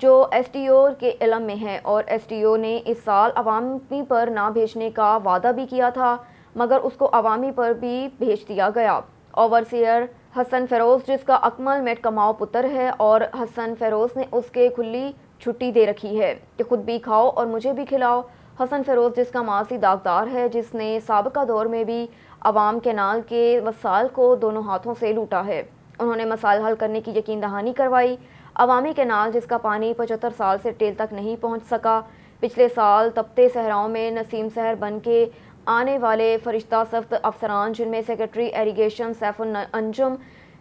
جو S T او کے علم میں ہے، اور ایس ٹی او نے اس سال عوامی پر نہ بھیجنے کا وعدہ بھی کیا تھا، مگر اس کو عوامی پر بھی بھیج دیا گیا۔ اوورسیئر حسن فیروز، جس کا اکمل میٹ کماؤ پتر ہے، اور حسن فیروز نے اس کے کھلی چھٹی دے رکھی ہے کہ خود بھی کھاؤ اور مجھے بھی کھلاؤ۔ حسن فیروز، جس کا ماضی داغدار ہے، جس نے سابقہ دور میں بھی عوام کینال کے وسائل کو دونوں ہاتھوں سے لوٹا ہے، انہوں نے مسائل حل کرنے کی یقین دہانی کروائی۔ عوامی کینال، جس کا پانی 75 سال سے ٹیل تک نہیں پہنچ سکا، پچھلے سال تپتے صحراؤں میں نسیم سحر بن کے آنے والے فرشتہ سفت افسران، جن میں secretary irrigation Saif ul-Anjum,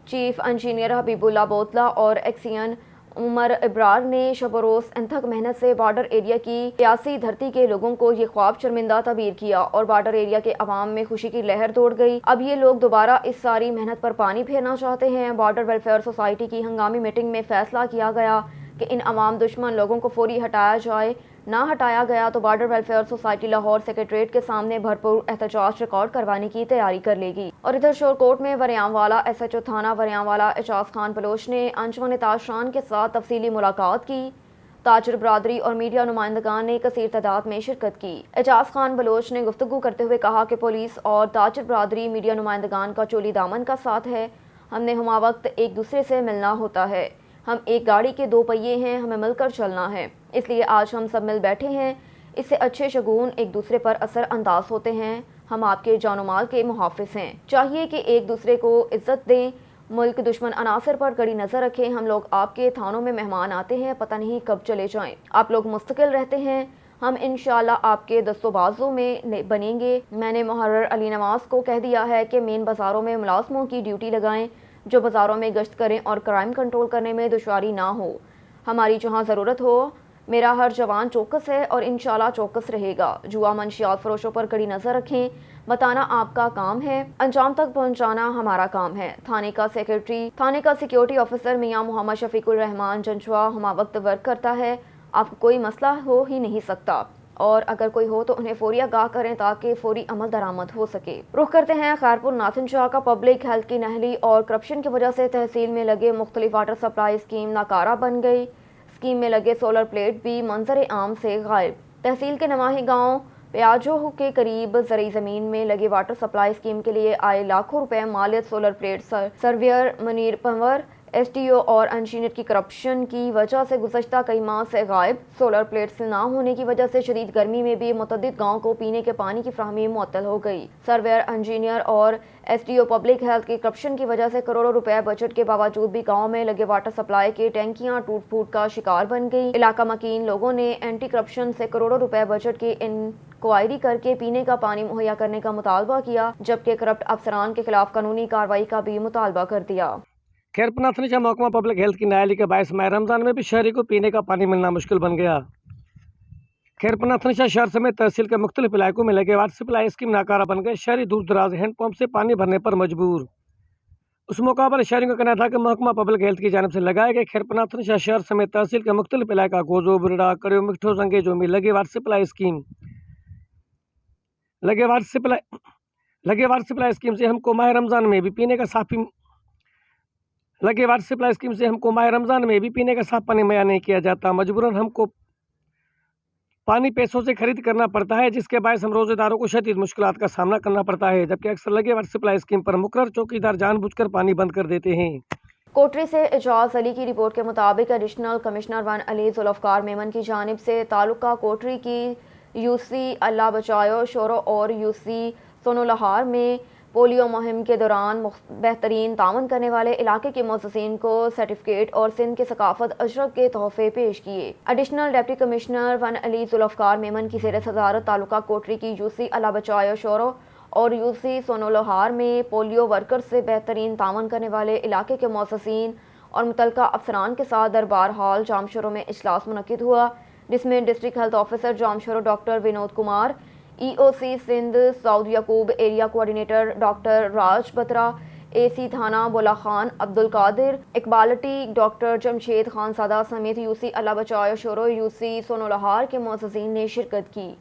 chief engineer Habib Ullah Botla اور ایکسین عمر ابرار نے شب و روز انتھک محنت سے بارڈر ایریا کی پیاسی دھرتی کے لوگوں کو یہ خواب شرمندہ تعبیر کیا، اور بارڈر ایریا کے عوام میں خوشی کی لہر دوڑ گئی۔ اب یہ لوگ دوبارہ اس ساری محنت پر پانی پھیرنا چاہتے ہیں۔ بارڈر ویلفیئر سوسائٹی کی ہنگامی میٹنگ میں فیصلہ کیا گیا کہ ان عوام دشمن لوگوں کو فوری ہٹایا جائے، نہ ہٹایا گیا تو border welfare society Lahore secretariat کے سامنے بھرپور احتجاج ریکارڈ کروانے کی تیاری کر لے گی۔ اور ادھر شور کوٹ میں وریاں والا ایس ایچ او تھانہ وریاں والا اعجاز خان بلوچ نے انجمن تاشران کے ساتھ تفصیلی ملاقات کی۔ تاجر برادری اور میڈیا نمائندگان نے کثیر تعداد میں شرکت کی۔ اعجاز خان بلوچ نے گفتگو کرتے ہوئے کہا کہ پولیس اور تاجر برادری میڈیا نمائندگان کا چولی دامن کا ساتھ ہے، ہم نے ہمہ وقت ایک دوسرے سے ملنا ہوتا ہے، ہم ایک گاڑی کے دو پہیے ہیں، ہمیں مل کر چلنا ہے، اس لیے آج ہم سب مل بیٹھے ہیں، اس سے اچھے شگون ایک دوسرے پر اثر انداز ہوتے ہیں، ہم آپ کے جان و مال کے محافظ ہیں، چاہیے کہ ایک دوسرے کو عزت دیں، ملک دشمن عناصر پر کڑی نظر رکھیں، ہم لوگ آپ کے تھانوں میں مہمان آتے ہیں، پتہ نہیں کب چلے جائیں، آپ لوگ مستقل رہتے ہیں، ہم انشاءاللہ آپ کے دست و بازو میں بنیں گے۔ میں نے محرر علی نواز کو کہہ دیا ہے کہ مین بازاروں میں ملازموں کی ڈیوٹی لگائیں جو بازاروں میں گشت کریں اور کرائم کنٹرول کرنے میں دشواری نہ ہو، ہماری جہاں ضرورت ہو، میرا ہر جوان چوکس ہے اور انشاءاللہ چوکس رہے گا، جوا منشیات فروشوں پر کڑی نظر رکھیں، بتانا آپ کا کام ہے، انجام تک پہنچانا ہمارا کام ہے۔ تھانے کا سیکیورٹی آفیسر میاں محمد شفیق الرحمان جنجوا ہمہ وقت ورک کرتا ہے، آپ کو کوئی مسئلہ ہو ہی نہیں سکتا، اور اگر کوئی ہو تو انہیں فوری آگاہ کریں تاکہ فوری عمل درآمد ہو سکے۔ رخ کرتے ہیں خیرپور ناتھن شاہ کا۔ پبلک ہیلتھ کی نااہلی اور کرپشن کی وجہ سے تحصیل میں لگے مختلف واٹر سپلائی اسکیم ناکارہ بن گئی، اسکیم میں لگے سولر پلیٹ بھی منظر عام سے غائب۔ تحصیل کے نواحی گاؤں پیاجو کے قریب زرعی زمین میں لگے واٹر سپلائی اسکیم کے لیے آئے لاکھوں روپے مالیت سولر پلیٹ سرویئر منیر پنور ایس ٹی او اور انجینئر کی کرپشن کی وجہ سے گزشتہ کئی ماہ سے غائب۔ سولر پلیٹس نہ ہونے کی وجہ سے شدید گرمی میں بھی متعدد گاؤں کو پینے کے پانی کی فراہمی معطل ہو گئی۔ سرویئر انجینئر اور ایس ٹی او پبلک ہیلتھ کی کرپشن کی وجہ سے کروڑوں روپے بجٹ کے باوجود بھی گاؤں میں لگے واٹر سپلائی کی ٹینکیاں ٹوٹ پھوٹ کا شکار بن گئی۔ علاقہ مکین لوگوں نے اینٹی کرپشن سے کروڑوں روپے بجٹ کی انکوائری کر کے پینے کا پانی مہیا کرنے کا مطالبہ کیا، جبکہ کرپٹ افسران کے خلاف قانونی کارروائی کا بھی مطالبہ کر دیا۔ خیرپور ناتھن شاہ محکمہ پبلک ہیلتھ کی نااہلی کے باعث ماہ رمضان میں بھی شہری کو پینے کا پانی ملنا مشکل بن گیا۔ خیرپور ناتھن شاہ شہر سمیت تحصیل کے مختلف علاقوں میں لگے واٹر سپلائی اسکیم ناکارہ بن گئے، شہری دور دراز ہینڈ پمپ سے پانی بھرنے پر مجبور۔ اس موقع پر شہریوں کا کہنا تھا کہ محکمہ پبلک ہیلتھ کی جانب سے لگائے گئے خیرپور ناتھن شاہ شہر سمیت تحصیل کے مختلف علاقہ گوزو برڑا کڑیو مٹھو زنگے جو میں لگے واٹر سپلائی اسکیم سے ہم کو ماہ رمضان میں بھی پینے کا صاف پانی مہیا نہیں کیا جاتا، مجبوراً ہم کو پانی پیسوں سے خرید کرنا پڑتا ہے، جس کے باعث ہم روزے داروں کو شدید مشکلات کا سامنا کرنا پڑتا ہے، جبکہ اکثر لگے واٹر سپلائی اسکیم پر مقرر چوکیدار جان بوجھ کر پانی بند کر دیتے ہیں۔ کوٹری سے اعجاز علی کی رپورٹ کے مطابق ایڈیشنل کمشنر ون علی ذوالفقار میمن کی جانب سے تعلقہ کوٹری کی یو سی اللہ بچائو شورو اور یو سی سونو لہار میں پولیو مہم کے دوران بہترین تعاون کرنے والے علاقے کے معززین کو سرٹیفکیٹ اور سندھ کے ثقافت اشرف کے تحفے پیش کیے۔ ایڈیشنل ڈپٹی کمشنر ون علی ذوالفقار میمن کی زیر صدارت تعلقہ کوٹری کی یو سی اللہ بچائو شورو اور یو سی سونو لہار میں پولیو ورکر سے بہترین تعاون کرنے والے علاقے کے معززین اور متعلقہ افسران کے ساتھ دربار ہال جامشورو میں اجلاس منعقد ہوا، جس میں district health officer Jamshoro doctor Vinod Kumar, E O C Sindh Saud Yaqoob, area coordinator doctor Raj Batra, A C Thana Bola Khan Abdul Qadir, اقبالٹی ڈاکٹر جمشید خان زادہ سمیت U C Allah Bachao Shoro you سی سونو لہار کے معززین نے شرکت کی۔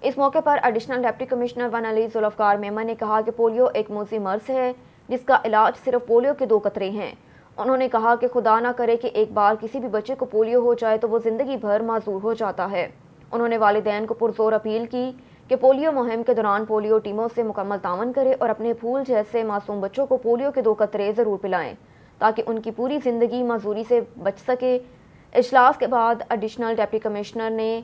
اس موقع پر ایڈیشنل ڈپٹی کمشنر ون علی ذوالفقار میمن نے کہا کہ پولیو ایک موذی مرض ہے جس کا علاج صرف پولیو کے 2 قطرے ہیں۔ انہوں نے کہا کہ خدا نہ کرے کہ ایک بار کسی بھی بچے کو پولیو ہو جائے تو وہ زندگی بھر معذور ہو جاتا ہے۔ انہوں نے والدین کو پرزور اپیل کی کہ پولیو مہم کے دوران پولیو ٹیموں سے مکمل تعاون کرے اور اپنے پھول جیسے معصوم بچوں کو پولیو کے 2 قطرے ضرور پلائیں تاکہ ان کی پوری زندگی معذوری سے بچ سکے۔ اجلاس کے بعد ایڈیشنل ڈپٹی کمشنر نے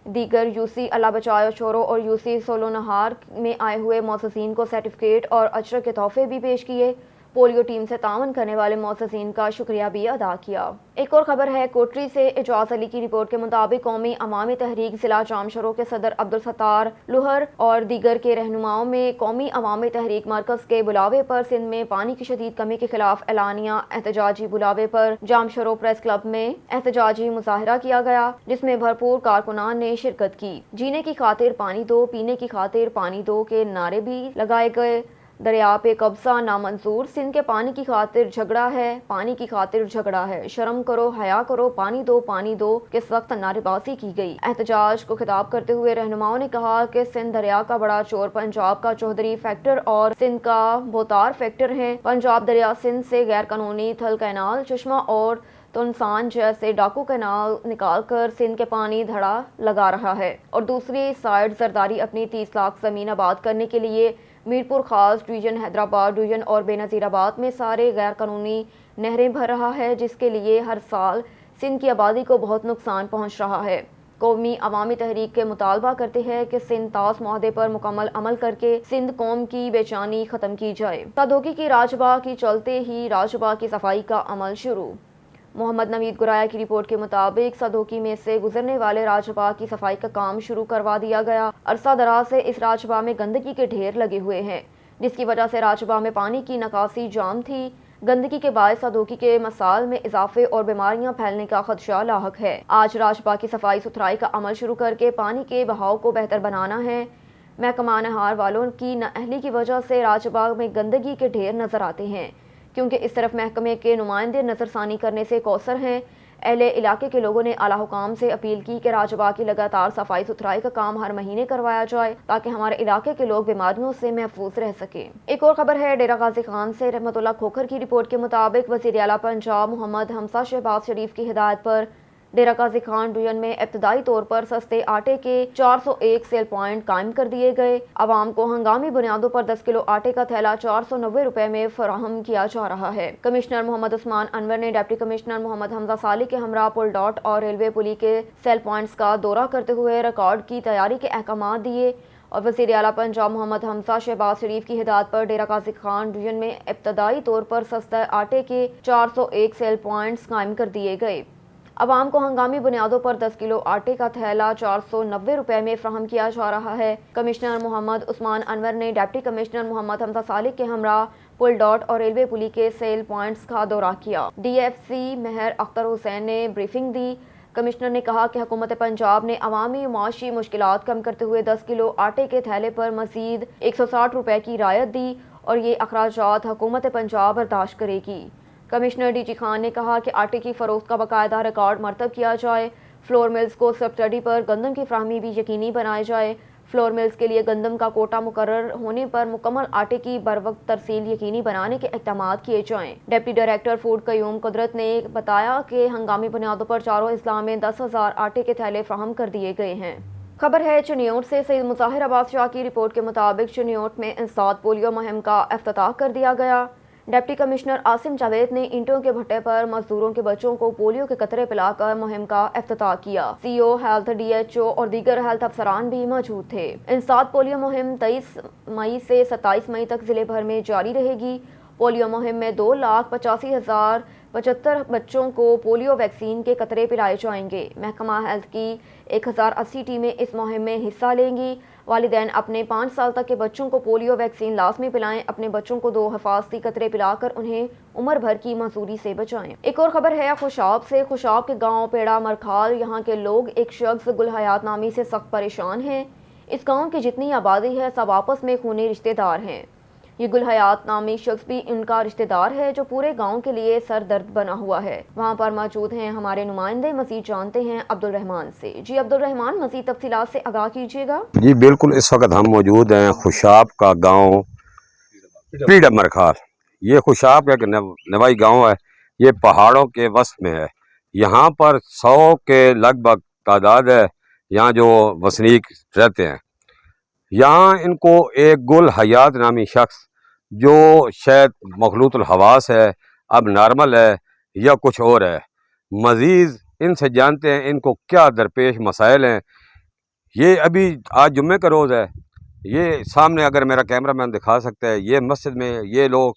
دیگر یو سی اللہ بچائے چورو اور یو سی سولونہار میں آئے ہوئے معززین کو سرٹیفکیٹ اور اجر کے تحفے بھی پیش کیے۔ پولیو ٹیم سے تعاون کرنے والے معززین کا شکریہ بھی ادا کیا۔ ایک اور خبر ہے کوٹری سے۔ اعجاز علی کی رپورٹ کے مطابق قومی عوامی تحریک ضلع جام شورو کے صدر عبدالستار لوہر اور دیگر کے رہنماؤں میں قومی عوامی تحریک مرکز کے بلاوے پر سندھ میں پانی کی شدید کمی کے خلاف اعلانیہ احتجاجی بلاوے پر جام شورو پریس کلب میں احتجاجی مظاہرہ کیا گیا، جس میں بھرپور کارکنان نے شرکت کی۔ جینے کی خاطر پانی دو، پینے کی خاطر پانی دو کے نعرے بھی لگائے گئے۔ دریا پہ قبضہ نامنظور، سندھ کے پانی کی خاطر جھگڑا ہے، پانی کی خاطر جھگڑا ہے، شرم کرو، حیا کرو، پانی دو کے سخت نعرے بازی کی گئی۔ احتجاج کو خطاب کرتے ہوئے رہنماؤں نے کہا کہ سندھ دریا کا بڑا چور پنجاب کا چودھری فیکٹر اور سندھ کا بھوتار فیکٹر ہے۔ پنجاب دریا سندھ سے غیر قانونی تھل کینال، چشمہ اور تنسان جیسے ڈاکو کینال نکال کر سندھ کے پانی دھڑا لگا رہا ہے، اور دوسری سائڈ زرداری اپنی 30 لاکھ زمین آباد کرنے کے لیے میرپور خاص ڈویژن، حیدرآباد ڈویژن اور بے نظیر آباد میں سارے غیر قانونی نہریں بھر رہا ہے، جس کے لیے ہر سال سندھ کی آبادی کو بہت نقصان پہنچ رہا ہے۔ قومی عوامی تحریک کے مطالبہ کرتے ہیں کہ سندھ طاس معاہدے پر مکمل عمل کر کے سندھ قوم کی بے چینی ختم کی جائے۔ صدوکی کی راج باغ کی چلتے ہی راج باغ کی صفائی کا عمل شروع۔ محمد نوید گرایا کی رپورٹ کے مطابق صدوکی میں سے گزرنے والے راج باغ کی صفائی کا کام شروع کروا دیا گیا۔ عرصہ دراز سے اس راج باغ میں گندگی کے ڈھیر لگے ہوئے ہیں، جس کی وجہ سے راج باغ میں پانی کی نکاسی جام تھی۔ گندگی کے باعث صدوکی کے مسائل میں اضافے اور بیماریاں پھیلنے کا خدشہ لاحق ہے۔ آج راج باغ کی صفائی ستھرائی کا عمل شروع کر کے پانی کے بہاؤ کو بہتر بنانا ہے۔ محکمہ نہار والوں کی نااہلی کی وجہ سے راج باغ میں گندگی کے ڈھیر نظر آتے ہیں، کیونکہ اس طرف محکمے کے نمائندے نظر ثانی کرنے سے قاصر ہیں۔ اہل علاقے کے لوگوں نے اعلیٰ حکام سے اپیل کی کہ راج باغ کی لگاتار صفائی ستھرائی کا کام ہر مہینے کروایا جائے تاکہ ہمارے علاقے کے لوگ بیماریوں سے محفوظ رہ سکیں۔ ایک اور خبر ہے ڈیرہ غازی خان سے۔ رحمت اللہ کھوکھر کی رپورٹ کے مطابق وزیر اعلیٰ پنجاب محمد حمزہ شہباز شریف کی ہدایت پر ڈیرہ غازی خان ڈویژن میں ابتدائی طور پر سستے آٹے کے 401 سیل پوائنٹ قائم کر دیے گئے۔ عوام کو ہنگامی بنیادوں پر 10 کلو آٹے کا تھیلا 490 روپے میں فراہم کیا جا رہا ہے۔ کمشنر محمد عثمان انور نے ڈپٹی کمشنر محمد حمزہ صالح کے ہمراہ پل ڈاٹ اور ریلوے پلی کے سیل پوائنٹس کا دورہ کرتے ہوئے ریکارڈ کی تیاری کے احکامات دیے، اور وزیر اعلیٰ پنجاب محمد حمزہ شہباز شریف کی ہدایت پر ڈیرہ غازی خان ڈویژن میں ابتدائی طور پر سستے آٹے کے 401 سیل پوائنٹس قائم کر دیے گئے۔ عوام کو ہنگامی بنیادوں پر 10 کلو آٹے کا تھیلا 490 روپے میں فراہم کیا جا رہا ہے۔ کمشنر محمد عثمان انور نے ڈپٹی کمشنر محمد حمزہ صالح کے ہمراہ پل ڈاٹ اور ریلوے پلی کے سیل پوائنٹس کا دورہ کیا۔ ڈی ایف سی مہر اختر حسین نے بریفنگ دی۔ کمشنر نے کہا کہ حکومت پنجاب نے عوامی معاشی مشکلات کم کرتے ہوئے 10 کلو آٹے کے تھیلے پر مزید 160 روپے کی رعایت دی، اور یہ اخراجات حکومت پنجاب برداشت کرے گی۔ کمشنر ڈی جی خان نے کہا کہ آٹے کی فروخت کا باقاعدہ ریکارڈ مرتب کیا جائے، فلور ملز کو سبسڈی پر گندم کی فراہمی بھی یقینی بنائی جائے، فلور ملز کے لیے گندم کا کوٹا مقرر ہونے پر مکمل آٹے کی بروقت ترسیل یقینی بنانے کے اقدامات کیے جائیں۔ ڈپٹی ڈائریکٹر فوڈ قیوم قدرت نے بتایا کہ ہنگامی بنیادوں پر چاروں اضلاع میں 10,000 آٹے کے تھیلے فراہم کر دیے گئے ہیں۔ خبر ہے چنیوٹ سے۔ سید مظاہر عباس شاہ کی رپورٹ کے مطابق چنیوٹ میں انسداد پولیو مہم کا افتتاح کر دیا گیا۔ ڈپٹی کمشنر عاصم جاوید نے اینٹوں کے بھٹے پر مزدوروں کے بچوں کو پولیو کے قطرے پلا کر مہم کا افتتاح کیا۔ C O health, D H O اور دیگر ہیلتھ افسران بھی موجود تھے۔ انسداد پولیو مہم 23 مئی سے 27 مئی تک ضلع بھر میں جاری رہے گی۔ پولیو مہم میں 2,85,075 بچوں کو پولیو ویکسین کے قطرے پلائے جائیں گے۔ محکمہ ہیلتھ کی 1080 ٹیمیں اس مہم میں حصہ لیں گی۔ والدین اپنے 5 سال تک کے بچوں کو پولیو ویکسین لازمی پلائیں۔ اپنے بچوں کو 2 حفاظتی قطرے پلا کر انہیں عمر بھر کی معذوری سے بچائیں۔ ایک اور خبر ہے خوشاب سے۔ خوشاب کے گاؤں پیڑا مرکھال، یہاں کے لوگ ایک شخص گل حیات نامی سے سخت پریشان ہیں۔ اس گاؤں کی جتنی آبادی ہے سب آپس میں خونی رشتہ دار ہیں۔ یہ گل حیات نامی شخص بھی ان کا رشتہ دار ہے جو پورے گاؤں کے لیے سر درد بنا ہوا ہے۔ وہاں پر موجود ہیں ہمارے نمائندے، مزید جانتے ہیں عبدالرحمان سے۔ جی عبدالرحمان، مزید تفصیلات سے آگاہ کیجیے گا۔ جی بالکل، اس وقت ہم موجود ہیں خوشاب کا گاؤں پیڑا مرکھال۔ یہ خوشاب کا ایک نوائی گاؤں ہے۔ یہ پہاڑوں کے وسط میں ہے. یہاں پر 100 کے لگ بھگ تعداد ہے یہاں جو وسنیک رہتے ہیں. یہاں ان کو ایک گل حیات نامی شخص جو شاید مخلوط الحواس ہے، اب نارمل ہے یا کچھ اور ہے، مزید ان سے جانتے ہیں ان کو کیا درپیش مسائل ہیں. یہ ابھی آج جمعے کا روز ہے. یہ سامنے اگر میرا کیمرہ مین دکھا سکتا ہے، یہ مسجد میں یہ لوگ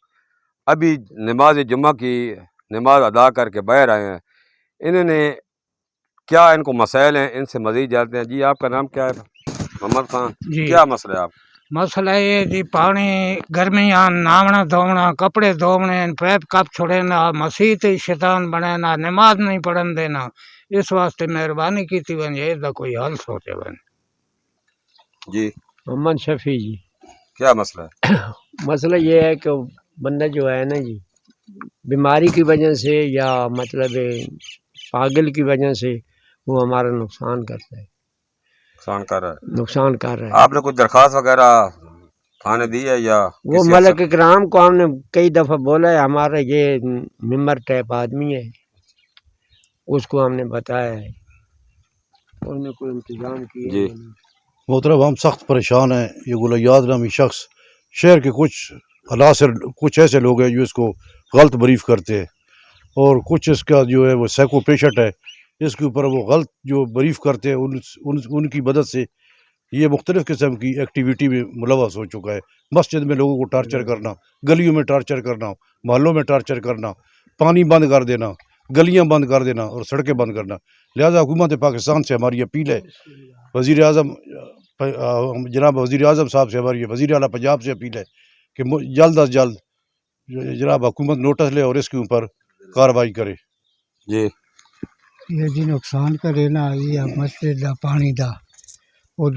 ابھی نماز جمعہ کی نماز ادا کر کے باہر آئے ہیں. انہوں نے کیا ان کو مسائل ہیں ان سے مزید جانتے ہیں. جی آپ کا نام کیا ہے؟ محمد خان. جی کیا مسئلہ ہے آپ؟ مسئلہ یہ جی پانی گرمی نہاونا دھونا کپڑے دھونے پیپ کپ چھوڑے نہ مسیح شیطان بنے نہ نماز نہیں پڑھن دینا. اس واسطے مہربانی کی تھی ون یہ کوئی حل سوچے ون. جی محمد شفیع جی. کیا مسئلہ ہے؟ مسئلہ یہ ہے کہ بندہ جو ہے نا جی بیماری کی وجہ سے یا مطلب پاگل کی وجہ سے وہ ہمارا نقصان کرتا ہے، نقصان کر رہا ہے. نقصان کر رہا ہے. آپ نے کوئی درخواست وغیرہ تھانے دی ہے یا وہ کسی ملک اکرام کو ہم نے کئی دفعہ بولا ہے، ہمارا یہ ممبر ٹائپ آدمی ہے، اس کو ہم نے بتایا ہے، انہوں نے کوئی انتظام کیا. جی محترم ہم سخت پریشان ہیں. یہ غلیاز نامی شخص شہر کے کچھ عناصر کچھ ایسے لوگ ہیں جو اس کو غلط بریف کرتے ہیں، اور کچھ اس کا جو ہے وہ سائیکو پیشنٹ ہے، اس کے اوپر وہ غلط جو بریف کرتے ہیں ان کی مدد سے یہ مختلف قسم کی ایکٹیویٹی میں ملوث ہو چکا ہے. مسجد میں لوگوں کو ٹارچر کرنا، گلیوں میں ٹارچر کرنا، محلوں میں ٹارچر کرنا، پانی بند کر دینا، گلیاں بند کر دینا اور سڑکیں بند کرنا. لہذا حکومت پاکستان سے ہماری اپیل ہے، وزیر اعظم جناب وزیر اعظم صاحب سے ہماری وزیر اعلیٰ پنجاب سے اپیل ہے کہ جلد از جلد جناب حکومت نوٹس لے اور اس کے اوپر کارروائی کرے. جی یہ جی نقصان کرے نا یہ مسجد دا پانی دا وہ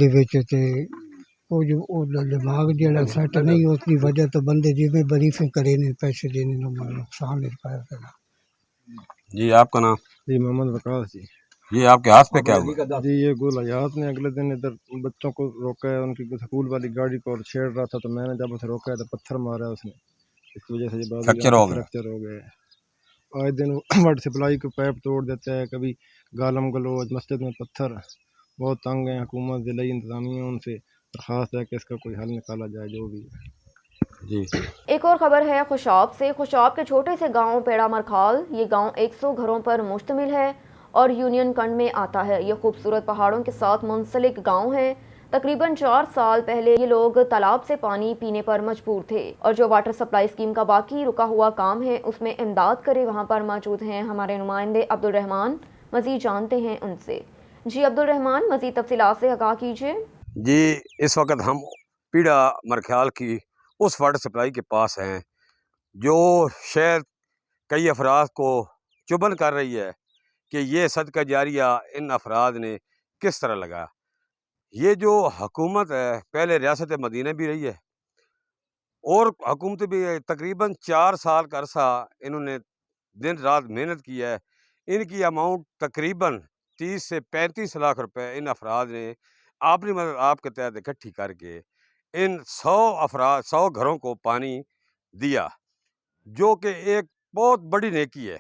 جو دماغ جڑا سیٹ نہیں اس کی وجہ تو بندے جی بریفنگ کرے نے پیسے دینے نقصان پایا کرنا. جی آپ کا نام؟ جی محمد وقاص جی. یہ آپ کے ہاتھ پہ کیا ہوا؟ جی یہ گل حیات نے اگلے دن ادھر بچوں کو روکا ہے ان کی سکول والی گاڑی کو اور چھیڑ رہا تھا، تو میں نے جب اسے روکا ہے تو پتھر مارا اس نے، اس کی وجہ سے یہ فریکچر ہو گئے. آئے دن واٹر سپلائی کو پائپ توڑ دیتا ہے، کبھی گالم گلوچ، مسجد میں پتھر. بہت تنگ ہیں. حکومت ضلعی انتظامیہ ان سے درخواست ہے کہ اس کا کوئی حل نکالا جائے جو بھی ہے. جی ایک اور خبر ہے خوشاب سے. خوشاب کے چھوٹے سے گاؤں پیڑا مرکھال، یہ گاؤں 100 گھروں پر مشتمل ہے اور یونین کنڈ میں آتا ہے. یہ خوبصورت پہاڑوں کے ساتھ منسلک گاؤں ہے. تقریباً 4 سال پہلے یہ لوگ تالاب سے پانی پینے پر مجبور تھے اور جو واٹر سپلائی اسکیم کا باقی رکا ہوا کام ہے اس میں امداد کرے. وہاں پر موجود ہیں ہمارے نمائندے عبدالرحمان، مزید جانتے ہیں ان سے. جی عبدالرحمان، مزید تفصیلات سے آگاہ کیجیے. جی اس وقت ہم پیڑا مرکھیال کی اس واٹر سپلائی کے پاس ہیں جو شاید کئی افراد کو چبھن کر رہی ہے کہ یہ صدقہ جاریہ ان افراد نے کس طرح لگا. یہ جو حکومت ہے پہلے ریاست مدینہ بھی رہی ہے اور حکومت بھی تقریباً 4 سال کا عرصہ انہوں نے دن رات محنت کی ہے. ان کی اماؤنٹ تقریباً 30 سے 35 لاکھ روپے ان افراد نے اپنی مدد آپ کے تحت اکٹھی کر کے ان 100 گھروں کو پانی دیا، جو کہ ایک بہت بڑی نیکی ہے.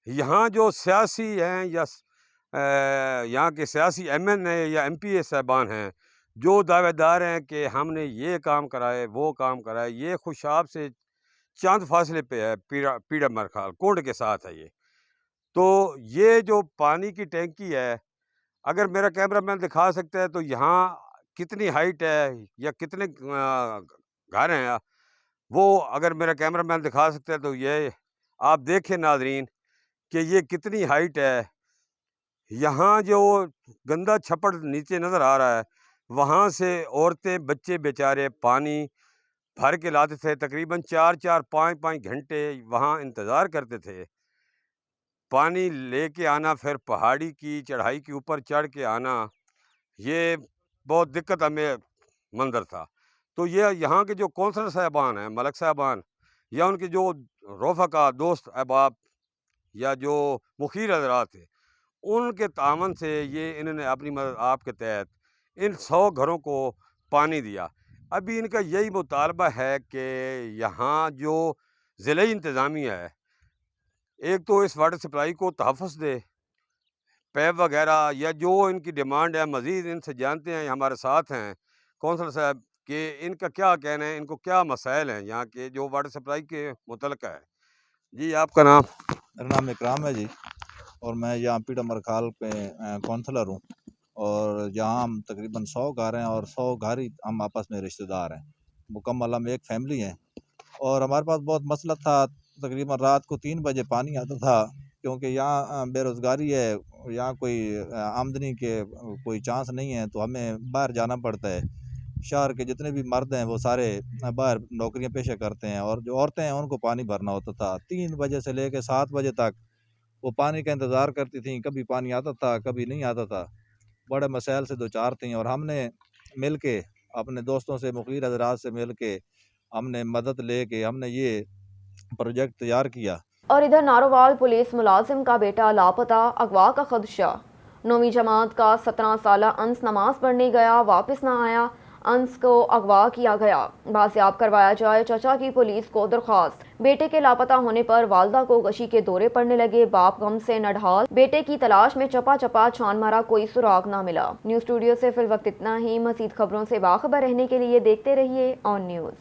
یہاں جو سیاسی ہیں یا یہاں کے سیاسی ایم این اے یا ایم پی اے صاحبان ہیں جو دعوے دار ہیں کہ ہم نے یہ کام کرائے وہ کام کرائے، یہ خوشاب سے چند فاصلے پہ ہے، پیڑا مرکھال کوڈ کے ساتھ ہے یہ. تو یہ جو پانی کی ٹینکی ہے، اگر میرا کیمرہ مین دکھا سکتا ہے تو یہاں کتنی ہائٹ ہے یا کتنے گھر ہیں، وہ اگر میرا کیمرہ مین دکھا سکتا ہے تو یہ آپ دیکھیں ناظرین کہ یہ کتنی ہائٹ ہے. یہاں جو گندا چھپڑ نیچے نظر آ رہا ہے وہاں سے عورتیں بچے بیچارے پانی بھر کے لاتے تھے، تقریباً 4-5 گھنٹے وہاں انتظار کرتے تھے. پانی لے کے آنا، پھر پہاڑی کی چڑھائی کے اوپر چڑھ کے آنا، یہ بہت دقت ہمیں منظر تھا. تو یہ یہاں کے جو کونسلر صاحبان ہیں، ملک صاحبان، یا ان کے جو رفقا دوست احباب یا جو مخیر حضرات تھے، ان کے تعاون سے یہ انہوں نے اپنی مدد آپ کے تحت ان 100 گھروں کو پانی دیا. ابھی ان کا یہی مطالبہ ہے کہ یہاں جو ضلعی انتظامیہ ہے ایک تو اس واٹر سپلائی کو تحفظ دے، پیپ وغیرہ یا جو ان کی ڈیمانڈ ہے مزید ان سے جانتے ہیں، ہمارے ساتھ ہیں کونسل صاحب کہ ان کا کیا کہنا ہے، ان کو کیا مسائل ہیں یہاں کے جو واٹر سپلائی کے متعلقہ ہے۔ جی آپ کا نام؟ میرا نام اکرام ہے جی، اور میں یہاں پیڑا مرکھال پہ کونسلر ہوں، اور یہاں ہم تقریباً 100 گھر ہیں اور 100 گھر ہی ہم آپس میں رشتہ دار ہیں، مکمل ہم ایک فیملی ہیں۔ اور ہمارے پاس بہت مسئلہ تھا، تقریباً رات کو 3 بجے پانی آتا تھا، کیونکہ یہاں بے روزگاری ہے، یہاں کوئی آمدنی کے کوئی چانس نہیں ہے، تو ہمیں باہر جانا پڑتا ہے۔ شہر کے جتنے بھی مرد ہیں وہ سارے باہر نوکریاں پیشہ کرتے ہیں، اور جو عورتیں ہیں ان کو پانی بھرنا ہوتا تھا۔ 3 بجے سے لے کے 7 بجے تک وہ پانی کا انتظار کرتی تھیں، کبھی پانی آتا تھا کبھی نہیں آتا تھا، بڑے مسائل سے دوچار تھیں۔ اور ہم نے مل کے اپنے دوستوں سے، مخیر حضرات سے مل کے ہم نے مدد لے کے ہم نے یہ پروجیکٹ تیار کیا۔ اور ادھر نارووال پولیس ملازم کا بیٹا لاپتہ، اغوا کا خدشہ۔ 9ویں جماعت کا 17 سالہ انس نماز پڑھنے گیا، واپس نہ آیا، انس کو اغوا کیا گیا، بازیاب کروایا جائے، چچا کی پولیس کو درخواست۔ بیٹے کے لاپتہ ہونے پر والدہ کو غشی کے دورے پڑنے لگے، باپ غم سے نڈھال، بیٹے کی تلاش میں چپا چپا چھان مارا، کوئی سراغ نہ ملا۔ نیوز اسٹوڈیو سے فی الوقت اتنا ہی، مزید خبروں سے باخبر رہنے کے لیے دیکھتے رہیے آن نیوز۔